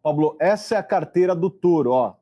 Pablo, essa é a carteira do touro, ó.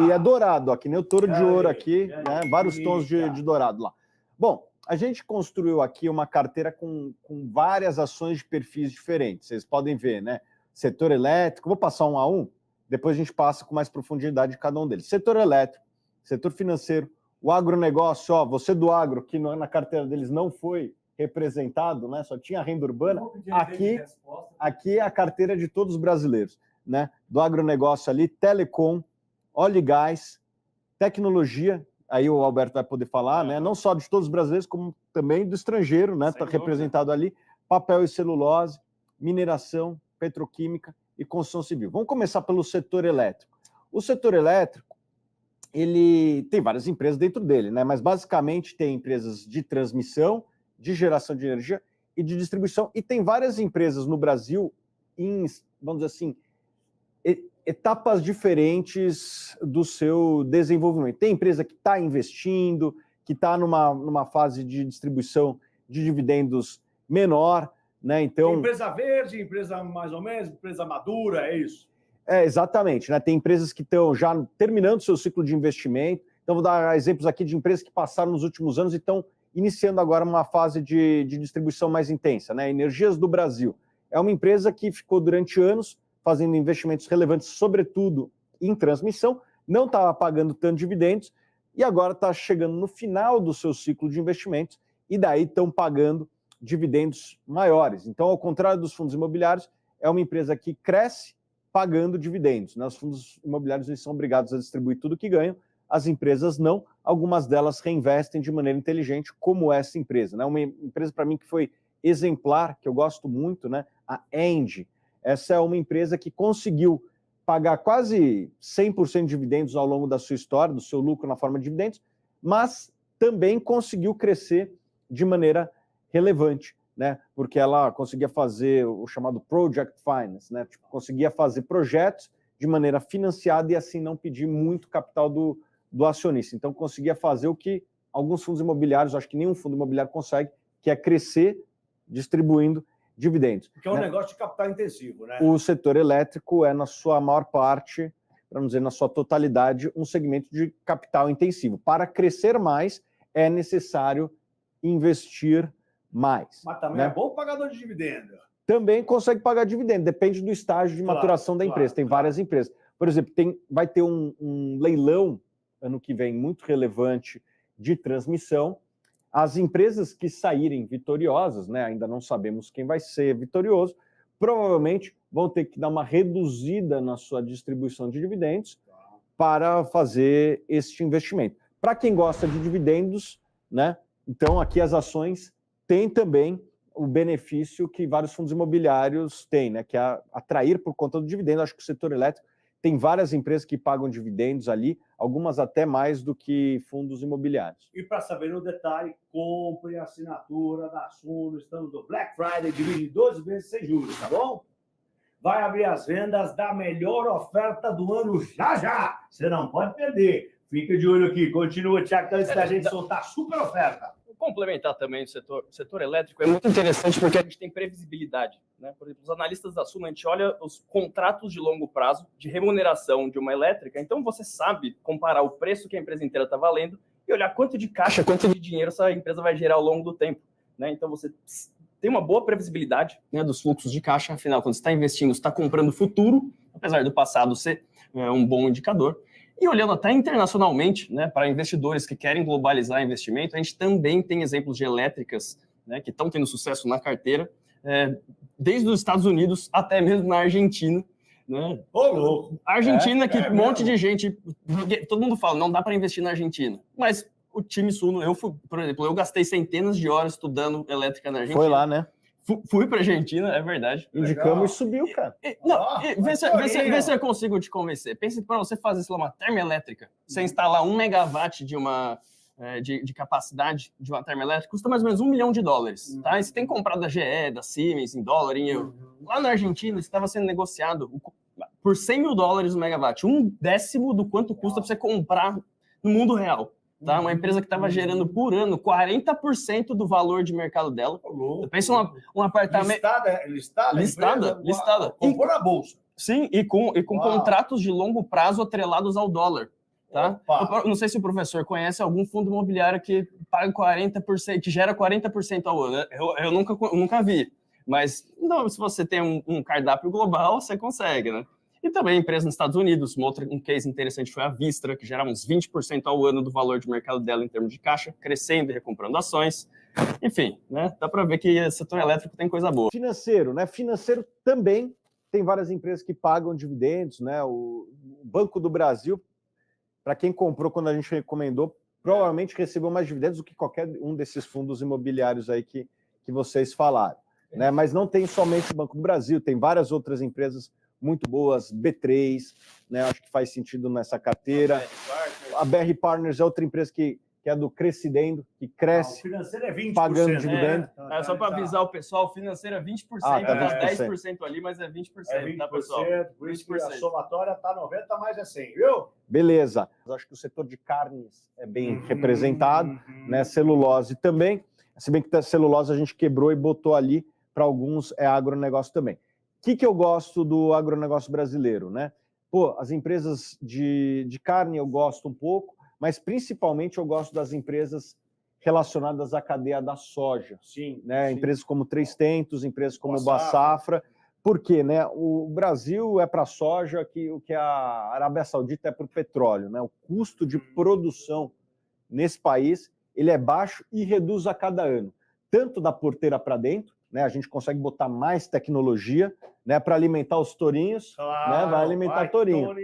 E é dourado, ó, que nem o touro de ouro aqui, né? Vários tons de dourado lá. Bom, a gente construiu aqui uma carteira com várias ações de perfis diferentes. Vocês podem ver, né? Setor elétrico, vou passar um a um, depois a gente passa com mais profundidade de cada um deles. Setor elétrico, setor financeiro, o agronegócio, ó, você do agro, que na carteira deles não foi representado, né? Só tinha renda urbana. Aqui é a carteira de todos os brasileiros, né? Do agronegócio ali, telecom, óleo e gás, tecnologia, aí o Alberto vai poder falar, né? Não só de todos os brasileiros, como também do estrangeiro, né? Está representado ali, papel e celulose, mineração, petroquímica e construção civil. Vamos começar pelo setor elétrico. O setor elétrico, ele tem várias empresas dentro dele, né? Mas basicamente tem empresas de transmissão, de geração de energia e de distribuição, e tem várias empresas no Brasil em, vamos dizer assim, etapas diferentes do seu desenvolvimento. Tem empresa que está investindo, que está numa fase de distribuição de dividendos menor, né? Então, empresa verde, empresa mais ou menos, empresa madura, é isso? Exatamente, né? Tem empresas que estão já terminando seu ciclo de investimento. Então, vou dar exemplos aqui de empresas que passaram nos últimos anos e estão iniciando agora uma fase de distribuição mais intensa, né? Energias do Brasil. É uma empresa que ficou durante anos fazendo investimentos relevantes, sobretudo em transmissão, não estava pagando tanto dividendos e agora está chegando no final do seu ciclo de investimentos e daí estão pagando dividendos maiores. Então, ao contrário dos fundos imobiliários, é uma empresa que cresce pagando dividendos, né? Os fundos imobiliários eles são obrigados a distribuir tudo que ganham, as empresas não, algumas delas reinvestem de maneira inteligente, como essa empresa, né? Uma empresa, para mim, que foi exemplar, que eu gosto muito, né? A Engie. Essa é uma empresa que conseguiu pagar quase 100% de dividendos ao longo da sua história, do seu lucro na forma de dividendos, mas também conseguiu crescer de maneira relevante, né? Porque ela conseguia fazer o chamado Project Finance, né? Tipo, conseguia fazer projetos de maneira financiada e assim não pedir muito capital do acionista. Então conseguia fazer o que alguns fundos imobiliários, acho que nenhum fundo imobiliário consegue, que é crescer distribuindo dividendos. Porque é um negócio de capital intensivo, né? O setor elétrico é, na sua maior parte, para não dizer na sua totalidade, um segmento de capital intensivo. Para crescer mais, é necessário investir mais. Mas também né? É bom pagador de dividendo. Também consegue pagar dividendo, depende do estágio de maturação da empresa. Tem várias empresas. Por exemplo, vai ter um leilão ano que vem muito relevante de transmissão. As empresas que saírem vitoriosas, né, ainda não sabemos quem vai ser vitorioso, provavelmente vão ter que dar uma reduzida na sua distribuição de dividendos para fazer este investimento. Para quem gosta de dividendos, né, então aqui as ações têm também o benefício que vários fundos imobiliários têm, né, que é atrair por conta do dividendo. Acho que o setor elétrico tem várias empresas que pagam dividendos ali, algumas até mais do que fundos imobiliários. E para saber no detalhe, compre a assinatura da Suno, estamos no Black Friday, divide 12 vezes sem juros, tá bom? Vai abrir as vendas da melhor oferta do ano já! Você não pode perder. Fica de olho aqui, continua, Tiago, antes da gente soltar super oferta. Complementar também o setor elétrico é muito interessante porque a gente tem previsibilidade, né? Por exemplo, os analistas da Suno, a gente olha os contratos de longo prazo de remuneração de uma elétrica, então você sabe comparar o preço que a empresa inteira está valendo e olhar quanto de caixa, quanto de dinheiro essa empresa vai gerar ao longo do tempo, né? Então você tem uma boa previsibilidade, né, dos fluxos de caixa, afinal, quando você está investindo, você está comprando futuro, apesar do passado ser um bom indicador. E olhando até internacionalmente, né, para investidores que querem globalizar investimento, a gente também tem exemplos de elétricas, né, que estão tendo sucesso na carteira, desde os Estados Unidos até mesmo na Argentina. Né? Ô, louco! A Argentina, que um monte de gente... Todo mundo fala, não dá para investir na Argentina. Mas o time Suno, por exemplo, eu gastei centenas de horas estudando elétrica na Argentina. Foi lá, né? Fui para a Argentina, é verdade. Indicamos e subiu, cara. Vê se eu consigo te convencer. Pensa que para você fazer sei lá, uma termoelétrica, você instalar 1 megawatt de capacidade de uma termoelétrica, custa mais ou menos $1 milhão. Tá? E você tem que comprar da GE, da Siemens, em dólar, em euro. Lá na Argentina, estava sendo negociado por $100 mil o megawatt, 1/10 do quanto custa para você comprar no mundo real. Tá? Uma empresa que estava gerando por ano 40% do valor de mercado dela. Pensa um apartamento... Listada? Listada. Comprou na bolsa. Sim, e com Uau. contratos de longo prazo atrelados ao dólar. Tá? Opa. Eu não sei se o professor conhece algum fundo imobiliário que paga 40%, que gera 40% ao ano. Eu nunca vi. Mas não, se você tem um cardápio global, você consegue, né? E também empresas nos Estados Unidos. Um case interessante foi a Vistra, que gerava uns 20% ao ano do valor de mercado dela em termos de caixa, crescendo e recomprando ações. Enfim, né? Dá para ver que o setor elétrico tem coisa boa. Financeiro, né? Financeiro também tem várias empresas que pagam dividendos, né? O Banco do Brasil, para quem comprou quando a gente recomendou, provavelmente recebeu mais dividendos do que qualquer um desses fundos imobiliários aí que vocês falaram. Né? Mas não tem somente o Banco do Brasil, tem várias outras empresas muito boas, B3, né? Acho que faz sentido nessa carteira. A BR Partners é outra empresa que é do Crescidendo, que cresce, O financeiro é 20%, pagando dividendo. É só para avisar o pessoal, o financeiro é 20%, tá 10% ali, mas é 20%, É 20%, tá, pessoal? por isso que a somatória está 90, mais é 100, viu? Beleza. Acho que o setor de carnes é bem representado, né? Celulose também. Se bem que a celulose a gente quebrou e botou ali, para alguns é agronegócio também. O que eu gosto do agronegócio brasileiro, né? Pô, as empresas de carne eu gosto um pouco, mas principalmente eu gosto das empresas relacionadas à cadeia da soja. Sim. Né? Sim. Empresas como Três Tentos, empresas como Boa Safra. Por quê? Né? O Brasil é para a soja o que a Arábia Saudita é para o petróleo. Né? O custo de produção nesse país ele é baixo e reduz a cada ano. Tanto da porteira para dentro, né? A gente consegue botar mais tecnologia, né? Para alimentar os tourinhos, Claro, né? Vai alimentar tourinho.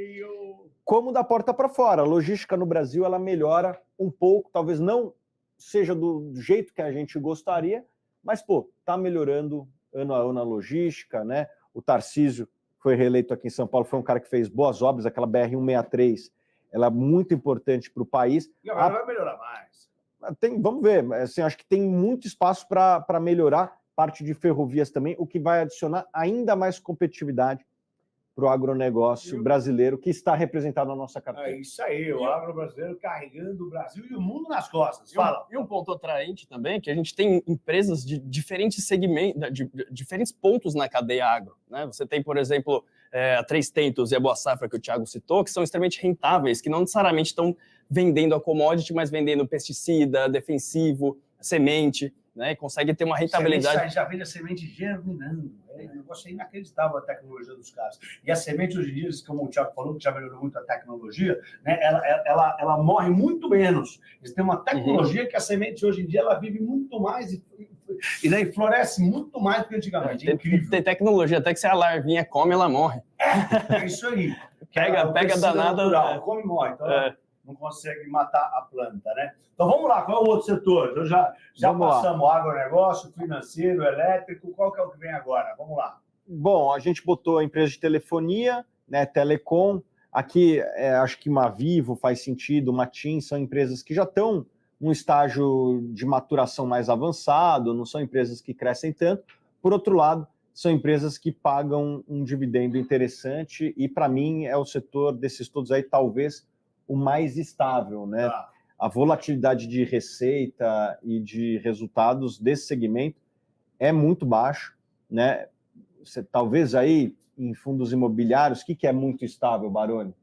Como da porta para fora. A logística no Brasil ela melhora um pouco, talvez não seja do jeito que a gente gostaria, mas pô, tá melhorando ano a ano a logística, né? O Tarcísio foi reeleito aqui em São Paulo, foi um cara que fez boas obras, aquela BR-163, ela é muito importante para o país. E agora vai melhorar mais. Vamos ver, assim, acho que tem muito espaço para melhorar, parte de ferrovias também, o que vai adicionar ainda mais competitividade para o agronegócio brasileiro, que está representado na nossa carteira. É isso aí, o agro brasileiro carregando o Brasil e o mundo nas costas. Fala. E um ponto atraente também é que a gente tem empresas de diferentes segmentos, de diferentes pontos na cadeia agro. Né? Você tem, por exemplo, a Três Tentos e a Boa Safra, que o Thiago citou, que são extremamente rentáveis, que não necessariamente estão vendendo a commodity, mas vendendo pesticida, defensivo, semente, né? E consegue ter uma rentabilidade. Já vende a semente germinando. É um negócio inacreditável a tecnologia dos caras. E a semente hoje em dia, como o Thiago falou, que já melhorou muito a tecnologia, né? Ela morre muito menos. Eles têm uma tecnologia que a semente hoje em dia ela vive muito mais e floresce muito mais do que antigamente. É incrível. Tem tecnologia, até que se a larvinha come, ela morre. É isso aí. Pega danada. Natural, come e morre. Então, não consegue matar a planta, né? Então vamos lá, qual é o outro setor? Então já passamos agronegócio, financeiro, elétrico, qual que é o que vem agora? Vamos lá. Bom, a gente botou a empresa de telefonia, né, Telecom, aqui acho que uma Vivo faz sentido, uma TIM, são empresas que já estão num estágio de maturação mais avançado, não são empresas que crescem tanto. Por outro lado, são empresas que pagam um dividendo interessante e para mim é o setor desses todos aí talvez o mais estável, né? A volatilidade de receita e de resultados desse segmento é muito baixo, né? Talvez aí em fundos imobiliários, o que é muito estável, Baroni?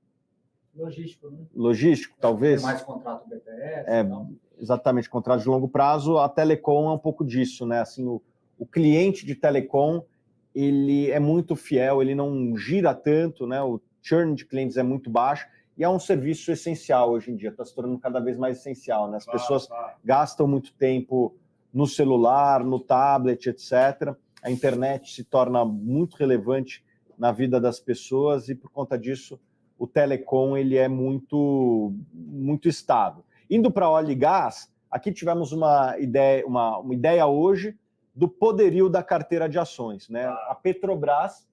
Logístico, né? Logístico, talvez. Tem mais contrato BTS. Exatamente, contrato de longo prazo. A Telecom é um pouco disso, né? Assim, o cliente de Telecom ele é muito fiel, ele não gira tanto, né? O churn de clientes é muito baixo. E é um serviço essencial hoje em dia, está se tornando cada vez mais essencial. Né? As pessoas gastam muito tempo no celular, no tablet, etc. A internet se torna muito relevante na vida das pessoas e, por conta disso, o telecom ele é muito, muito estável. Indo para óleo e gás, aqui tivemos uma ideia hoje do poderio da carteira de ações. Né? A Petrobras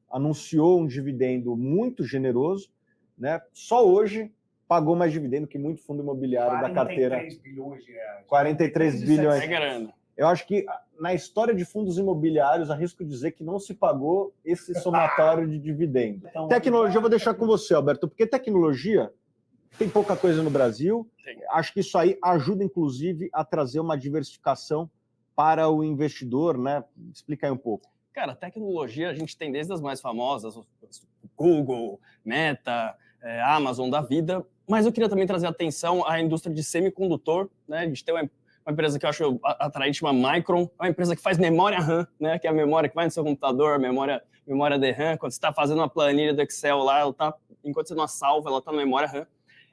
anunciou um dividendo muito generoso, né? Só hoje pagou mais dividendo que muito fundo imobiliário da carteira. 43 bilhões de reais. 43 bilhões. É grande. Eu acho que na história de fundos imobiliários, arrisco dizer que não se pagou esse somatório de dividendo. Então, tecnologia, eu vou deixar com você, Alberto, porque tecnologia tem pouca coisa no Brasil. Acho que isso aí ajuda, inclusive, a trazer uma diversificação para o investidor, né? Explica aí um pouco. Cara, tecnologia a gente tem desde as mais famosas, o Google, Meta, Amazon da vida, mas eu queria também trazer atenção à indústria de semicondutor, né? A gente tem uma empresa que eu acho atraente, chama Micron, é uma empresa que faz memória RAM, né? Que é a memória que vai no seu computador, memória DRAM. Quando você está fazendo uma planilha do Excel lá, ela tá, enquanto você não a salva, ela está na memória RAM.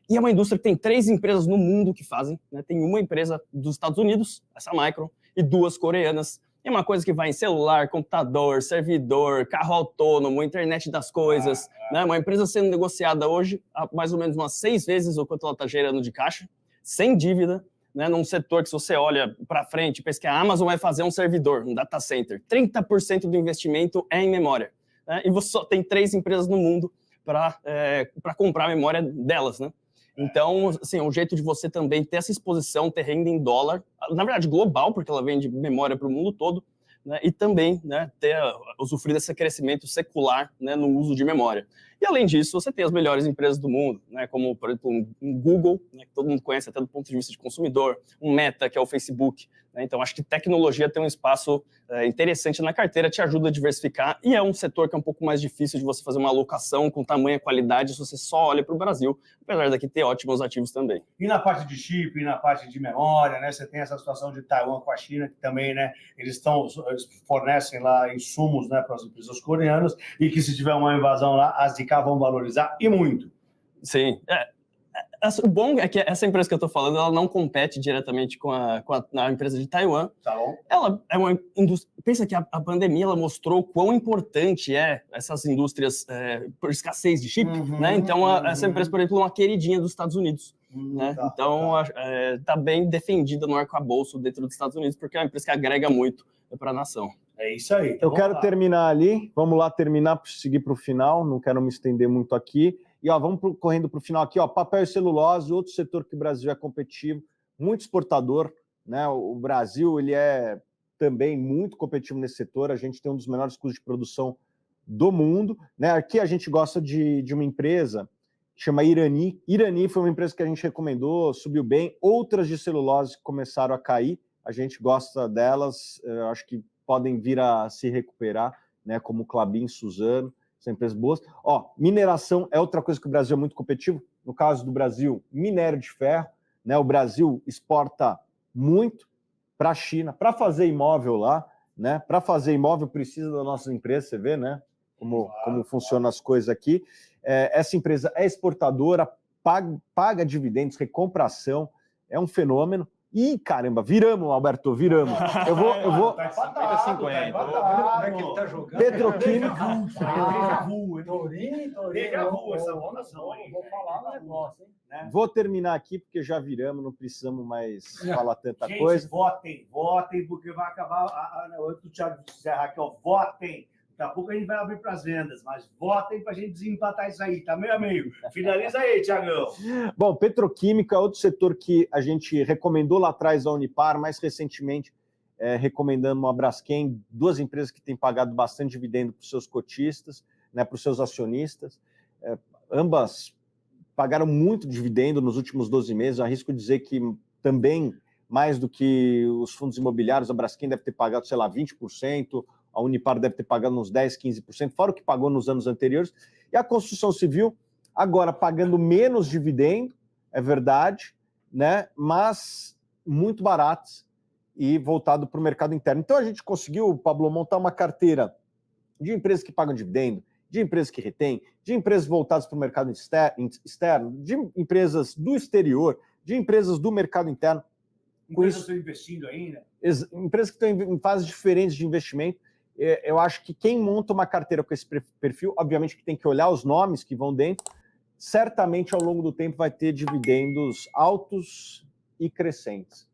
E é uma indústria que tem 3 empresas no mundo que fazem, né? Tem uma empresa dos Estados Unidos, essa Micron, e 2 coreanas. É uma coisa que vai em celular, computador, servidor, carro autônomo, internet das coisas, né? Uma empresa sendo negociada hoje a mais ou menos umas 6 vezes o quanto ela está gerando de caixa, sem dívida, né? Num setor que, se você olha para frente, pensa que a Amazon vai fazer um servidor, um data center. 30% do investimento é em memória, né? E você só tem 3 empresas no mundo para comprar a memória delas, né? Então, assim, um jeito de você também ter essa exposição, ter renda em dólar, na verdade global, porque ela vende memória para o mundo todo, né? E também, né, usufruir desse crescimento secular, né, no uso de memória. E além disso, você tem as melhores empresas do mundo, né, como, por exemplo, um Google, né, que todo mundo conhece até do ponto de vista de consumidor, um Meta, que é o Facebook, né? Então, acho que tecnologia tem um espaço interessante na carteira, te ajuda a diversificar, e é um setor que é um pouco mais difícil de você fazer uma alocação com tamanha qualidade se você só olha para o Brasil, apesar daqui ter ótimos ativos também. E na parte de chip, e na parte de memória, né? Você tem essa situação de Taiwan com a China, que também, né? Eles fornecem lá insumos, né, para as empresas coreanas, e que se tiver uma invasão lá, as de cá vão valorizar, e muito. Sim, o bom é que essa empresa que eu estou falando, ela não compete diretamente com a empresa de Taiwan. Tá bom? Ela é uma indústria... Pensa que a pandemia ela mostrou quão importante essas indústrias por escassez de chip, né? Então, essa empresa, por exemplo, é uma queridinha dos Estados Unidos. Né? Então, está bem defendida no arcabouço dentro dos Estados Unidos, porque é uma empresa que agrega muito para a nação. É isso aí. Eu quero terminar ali. Vamos lá terminar para seguir para o final. Não quero me estender muito aqui. E vamos correndo para o final aqui. Papel e celulose, outro setor que o Brasil é competitivo, muito exportador, né? O Brasil ele é também muito competitivo nesse setor. A gente tem um dos menores custos de produção do mundo, né? Aqui a gente gosta de uma empresa que chama Irani. Irani foi uma empresa que a gente recomendou, subiu bem. Outras de celulose começaram a cair. A gente gosta delas. Acho que podem vir a se recuperar, né? Como Klabin, Suzano. São empresas boas. Mineração é outra coisa que o Brasil é muito competitivo. No caso do Brasil, minério de ferro, né? O Brasil exporta muito para a China, para fazer imóvel lá, né? Para fazer imóvel precisa das nossas empresas, você vê, né? Como funcionam as coisas aqui. Essa empresa é exportadora, paga dividendos, recompra ação, é um fenômeno. Ih, caramba, viramos, Alberto, viramos. Eu vou... Tá 50-50. Olha como é que ele tá jogando. Petroquímica. Tourinho, essa votação aí. Vou falar um negócio, hein? Vou terminar aqui, porque já viramos, não precisamos mais falar tanta Gente, coisa. votem, porque vai acabar... Antes do Thiago encerrar aqui, votem. Daqui a pouco a gente vai abrir para as vendas, mas votem para a gente desempatar isso aí, tá meio a meio. Finaliza aí, Thiagão. Bom, petroquímica é outro setor que a gente recomendou lá atrás a Unipar, mais recentemente recomendando uma Braskem, 2 empresas que têm pagado bastante dividendo para os seus cotistas, né, para os seus acionistas. Ambas pagaram muito dividendo nos últimos 12 meses, arrisco dizer que também mais do que os fundos imobiliários, a Braskem deve ter pagado, sei lá, 20%, a Unipar deve ter pagado uns 10%, 15%, fora o que pagou nos anos anteriores. E a construção civil, agora pagando menos dividendo, é verdade, né? Mas muito baratos e voltado para o mercado interno. Então a gente conseguiu, Pablo, montar uma carteira de empresas que pagam dividendo, de empresas que retêm, de empresas voltadas para o mercado externo, de empresas do exterior, de empresas do mercado interno. Empresas que estão investindo ainda. Empresas que estão em fases diferentes de investimento. Eu acho que quem monta uma carteira com esse perfil, obviamente que tem que olhar os nomes que vão dentro, certamente ao longo do tempo vai ter dividendos altos e crescentes.